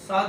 7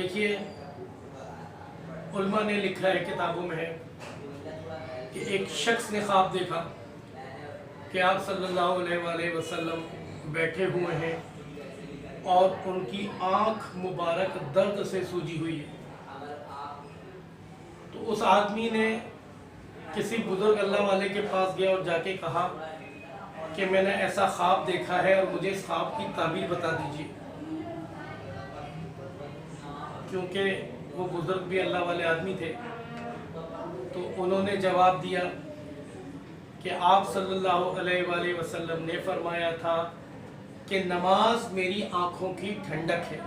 دیکھیے علماء نے لکھا ہے، کتابوں میں ہے کہ ایک شخص نے خواب دیکھا کہ آپ صلی اللہ علیہ وآلہ وسلم بیٹھے ہوئے ہیں اور ان کی آنکھ مبارک درد سے سوجی ہوئی ہے۔ تو اس آدمی نے کسی بزرگ اللہ والے کے پاس گیا اور جا کے کہا کہ میں نے ایسا خواب دیکھا ہے اور مجھے اس خواب کی تعبیر بتا دیجیے، کیونکہ وہ بزرگ بھی اللہ والے آدمی تھے۔ تو انہوں نے جواب دیا کہ آپ صلی اللہ علیہ وآلہ وسلم نے فرمایا تھا کہ نماز میری آنکھوں کی ٹھنڈک ہے،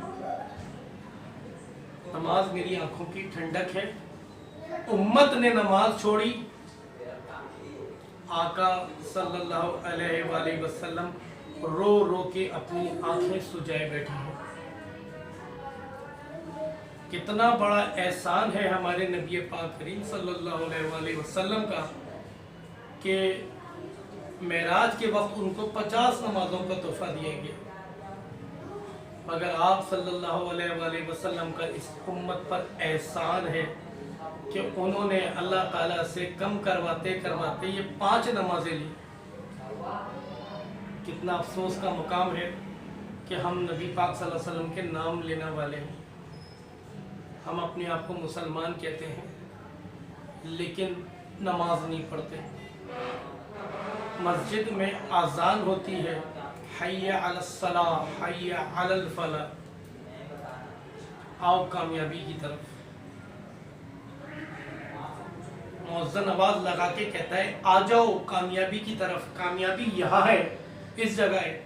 نماز میری آنکھوں کی ٹھنڈک ہے۔ امت نے نماز چھوڑی، آقا صلی اللہ علیہ وآلہ وسلم رو رو کے اپنی آنکھیں سجائے بیٹھے ہیں۔ کتنا بڑا احسان ہے ہمارے نبی پاک کریم صلی اللہ علیہ وآلہ وسلم کا کہ معراج کے وقت ان کو 50 نمازوں کا تحفہ دیا گیا، مگر آپ صلی اللہ علیہ وآلہ وسلم کا اس امت پر احسان ہے کہ انہوں نے اللہ تعالیٰ سے کم کرواتے کرواتے یہ 5 نمازیں لی۔ کتنا افسوس کا مقام ہے کہ ہم نبی پاک صلی اللہ علیہ وسلم کے نام لینے والے ہیں، ہم اپنے آپ کو مسلمان کہتے ہیں لیکن نماز نہیں پڑھتے۔ مسجد میں اذان ہوتی ہے، حی علی الصلاۃ حی علی الفلاح، آؤ کامیابی کی طرف۔ مؤذن آواز لگا کے کہتا ہے آ جاؤ کامیابی کی طرف، کامیابی یہاں ہے، اس جگہ ہے۔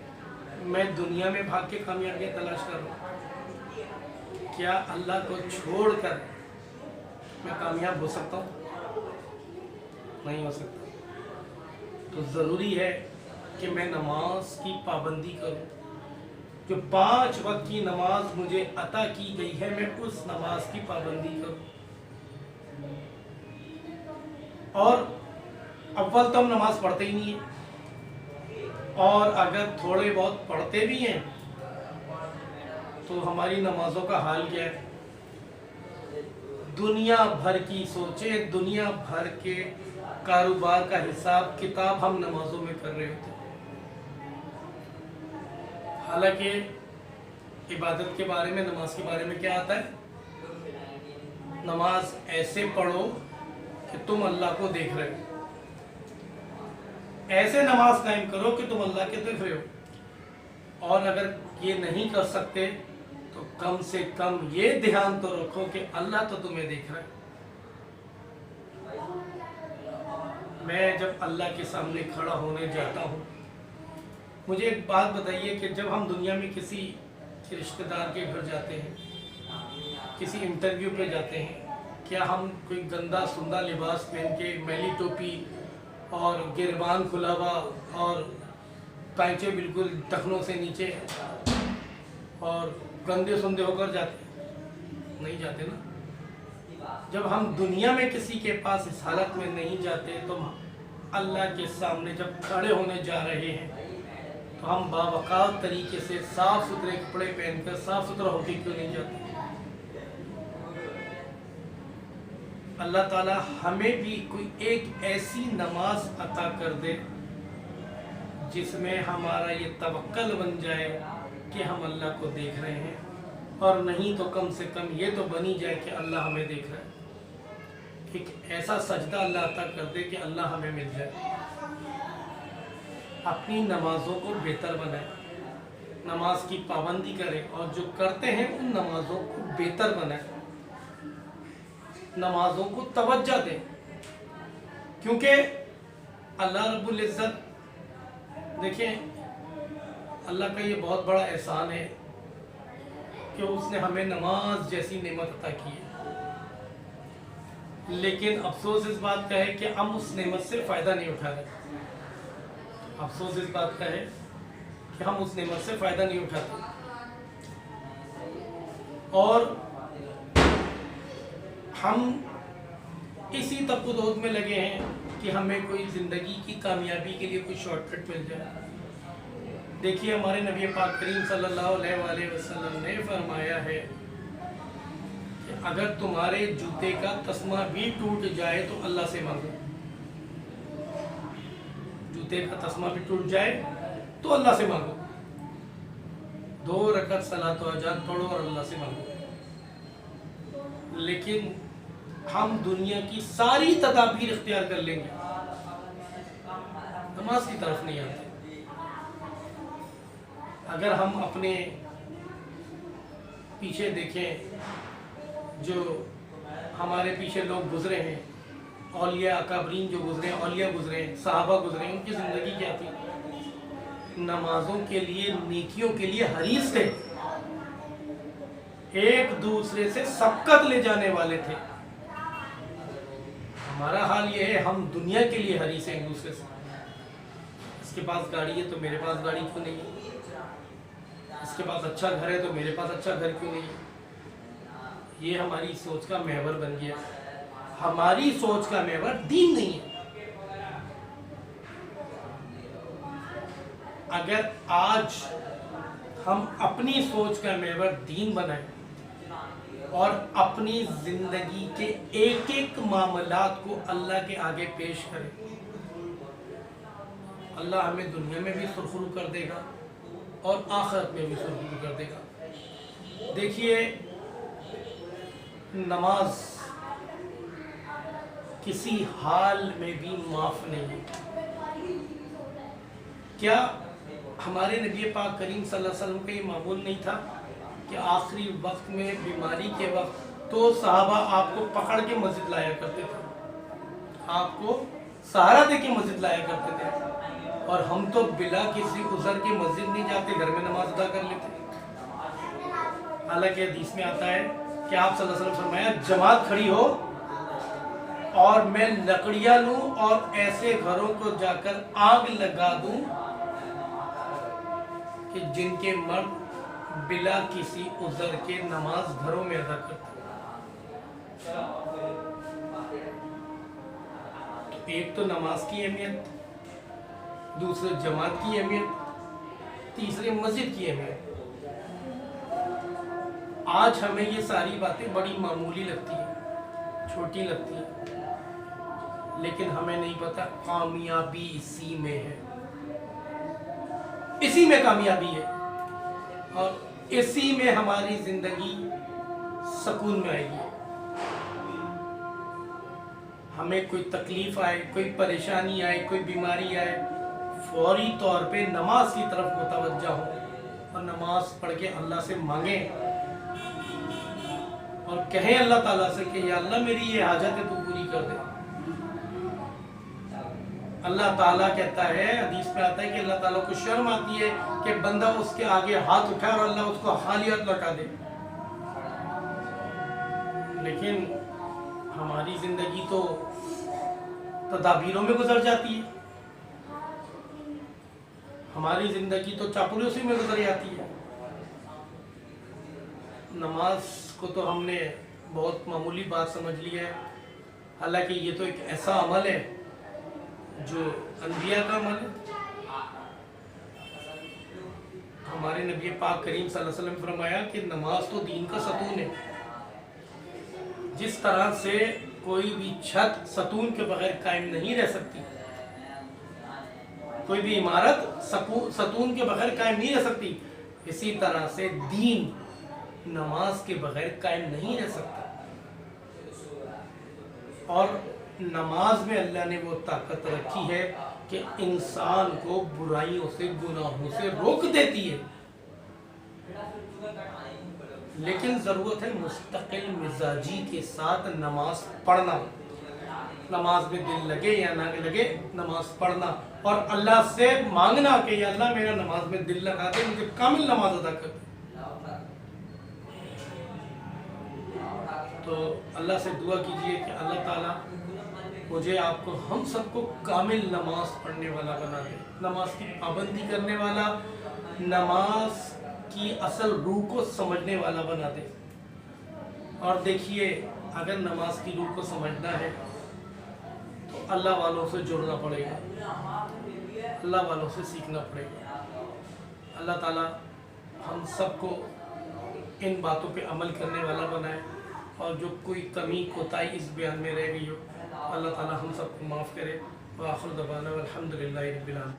میں دنیا میں بھاگ کے کامیابیاں تلاش کر رہا ہوں، کیا اللہ کو چھوڑ کر میں کامیاب ہو سکتا ہوں؟ نہیں ہو سکتا۔ تو ضروری ہے کہ میں نماز کی پابندی کروں، جو 5 وقت کی نماز مجھے عطا کی گئی ہے میں اس نماز کی پابندی کروں۔ اور اول تو ہم نماز پڑھتے ہی نہیں ہیں، اور اگر تھوڑے بہت پڑھتے بھی ہیں تو ہماری نمازوں کا حال کیا ہے؟ دنیا بھر کی سوچیں، دنیا بھر کے کاروبار کا حساب کتاب ہم نمازوں میں کر رہے ہوتے ہیں۔ حالانکہ عبادت کے بارے میں، نماز کے بارے میں کیا آتا ہے؟ نماز ایسے پڑھو کہ تم اللہ کو دیکھ رہے ہو، ایسے نماز قائم کرو کہ تم اللہ کے دیکھ رہے ہو، اور اگر یہ نہیں کر سکتے تو کم سے کم یہ دھیان تو رکھو کہ اللہ تو تمہیں دیکھ رہا ہے۔ میں جب اللہ کے سامنے کھڑا ہونے جاتا ہوں، مجھے ایک بات بتائیے کہ جب ہم دنیا میں کسی رشتہ دار کے گھر جاتے ہیں، کسی انٹرویو پہ جاتے ہیں، کیا ہم کوئی گندا سندا لباس پہن کے، میلی ٹوپی اور گریبان کھلا ہوا اور پائچے بالکل ٹخنوں سے نیچے اور گندے سندے ہو کر جاتے ہیں؟ نہیں جاتے نا۔ جب ہم دنیا میں کسی کے پاس اس حالت میں نہیں جاتے تو اللہ کے سامنے جب کھڑے ہونے جا رہے ہیں تو ہم باوقار طریقے سے صاف ستھرے کپڑے پہن کر صاف ستھرا ہو کے کیوں نہیں جاتے؟ اللہ تعالیٰ ہمیں بھی کوئی ایک ایسی نماز عطا کر دے جس میں ہمارا یہ توکل بن جائے کہ ہم اللہ کو دیکھ رہے ہیں، اور نہیں تو کم سے کم یہ تو بنی جائے کہ اللہ ہمیں دیکھ رہا ہے۔ ایک ایسا سجدہ اللہ عطا کر دے کہ اللہ ہمیں مل جائے۔ اپنی نمازوں کو بہتر بنائیں، نماز کی پابندی کریں، اور جو کرتے ہیں ان نمازوں کو بہتر بنائیں، نمازوں کو توجہ دیں، کیونکہ اللہ رب العزت، دیکھیں اللہ کا یہ بہت بڑا احسان ہے کہ اس نے ہمیں نماز جیسی نعمت عطا کی ہے، لیکن افسوس اس بات کا ہے کہ ہم اس نعمت سے فائدہ نہیں اٹھا رہے۔ افسوس اس بات کا ہے کہ ہم اس نعمت سے فائدہ نہیں اٹھاتے، اور ہم اسی تپدود میں لگے ہیں کہ ہمیں کوئی زندگی کی کامیابی کے لیے کوئی شارٹ کٹ مل جائے۔ دیکھیے ہمارے نبی پاک کریم صلی اللہ علیہ وآلہ وسلم نے فرمایا ہے کہ اگر تمہارے جوتے کا تسمہ بھی ٹوٹ جائے تو اللہ سے مانگو. جوتے کا تسمہ بھی ٹوٹ جائے تو اللہ سے مانگو. 2 رکعت صلاۃ و حاجات پڑھو اور اللہ سے مانگو. لیکن ہم دنیا کی ساری تدابیر اختیار کر لیں گے, نماز کی طرف نہیں آتے. اگر ہم اپنے پیچھے دیکھیں, جو ہمارے پیچھے لوگ گزرے ہیں, اولیاء اکابرین جو گزرے ہیں, اولیاء گزرے ہیں, صحابہ گزرے ہیں, ان کی زندگی کیا تھی؟ نمازوں کے لیے, نیکیوں کے لیے حریص تھے, ایک دوسرے سے سبقت لے جانے والے تھے. ہمارا حال یہ ہے, ہم دنیا کے لیے حریص ہیں ایک دوسرے سے. اس کے پاس گاڑی ہے تو میرے پاس گاڑی کیوں نہیں ہے؟ اس کے پاس اچھا گھر ہے تو میرے پاس اچھا گھر کیوں نہیں ہے؟ یہ ہماری سوچ کا محور بن گیا. ہماری سوچ کا محور دین نہیں ہے. اگر آج ہم اپنی سوچ کا محور دین بنائیں اور اپنی زندگی کے ایک ایک معاملات کو اللہ کے آگے پیش کریں, اللہ ہمیں دنیا میں بھی سرخرو کر دے گا اور آخرت میں بھی سرخرو کر دے گا. دیکھیے, نماز کسی حال میں بھی معاف نہیں ہے. کیا ہمارے نبی پاک کریم صلی اللہ علیہ وسلم کا یہ معمول نہیں تھا کہ آخری وقت میں, بیماری کے وقت, تو صحابہ آپ کو پکڑ کے مسجد لایا کرتے تھے, آپ کو سہارا دے کے مسجد لایا کرتے تھے, اور ہم تو بلا کسی عذر کے مسجد نہیں جاتے, گھر میں نماز ادا کر لیتے. حالانکہ حدیث میں آتا ہے کہ آپ صلی اللہ علیہ وسلم فرمایا, جماعت کھڑی ہو اور میں لکڑیاں لوں اور ایسے گھروں کو جا کر آگ لگا دوں کہ جن کے مرد بلا کسی عذر کے نماز گھروں میں ادا کرتے. ایک تو نماز کی اہمیت, دوسرے جماعت کی اہمیت, تیسرے مسجد کی اہمیت. آج ہمیں یہ ساری باتیں بڑی معمولی لگتی ہیں, چھوٹی لگتی ہیں, لیکن ہمیں نہیں پتا کامیابی اسی میں ہے. اسی میں کامیابی ہے, اور اسی میں ہماری زندگی سکون میں آئے گی. ہمیں کوئی تکلیف آئے, کوئی پریشانی آئے, کوئی بیماری آئے, فوری طور پہ نماز کی طرف متوجہ ہو اور نماز پڑھ کے اللہ سے مانگیں اور کہیں اللہ تعالیٰ سے کہ یا اللہ میری یہ حاجت ہے تو پوری کر دے. اللہ تعالیٰ کہتا ہے, حدیث میں آتا ہے کہ اللہ تعالیٰ کو شرم آتی ہے کہ بندہ اس کے آگے ہاتھ اٹھائے اور اللہ اس کو خالی ہاتھ لوٹا دے. لیکن ہماری زندگی تو تدابیروں میں گزر جاتی ہے, ہماری زندگی تو چاپلوسی میں گزر جاتی ہے. نماز کو تو ہم نے بہت معمولی بات سمجھ لی ہے, حالانکہ یہ تو ایک ایسا عمل ہے جو انبیاء کا عمل ہے. ہمارے نبی پاک کریم صلی اللہ علیہ وسلم نے فرمایا کہ نماز تو دین کا ستون ہے. جس طرح سے کوئی بھی چھت ستون کے بغیر قائم نہیں رہ سکتی, کوئی بھی عمارت ستون کے بغیر قائم نہیں رہ سکتی, اسی طرح سے دین نماز کے بغیر قائم نہیں رہ سکتا. اور نماز میں اللہ نے وہ طاقت رکھی ہے کہ انسان کو برائیوں سے, گناہوں سے روک دیتی ہے. لیکن ضرورت ہے مستقل مزاجی کے ساتھ نماز پڑھنا. نماز میں دل لگے یا نہ لگے, نماز پڑھنا اور اللہ سے مانگنا کہ یا اللہ میرا نماز میں دل لگا دے, مجھے کامل نماز ادا کر دے. تو اللہ سے دعا کیجئے کہ اللہ تعالیٰ مجھے, آپ کو, ہم سب کو کامل نماز پڑھنے والا بنا دے, نماز کی پابندی کرنے والا, نماز کی اصل روح کو سمجھنے والا بنا دے. اور دیکھیے, اگر نماز کی روح کو سمجھنا ہے تو اللہ والوں سے جڑنا پڑے گا, اللہ والوں سے سیکھنا پڑے گا. اللہ تعالیٰ ہم سب کو ان باتوں پہ عمل کرنے والا بنائے. اور جو کوئی کمی کوتاہی اس بیان میں رہ گئی ہو اللہ تعالی ہم سب کو معاف کرے۔ وآخر دعوانا والحمدللہ رب العالمین۔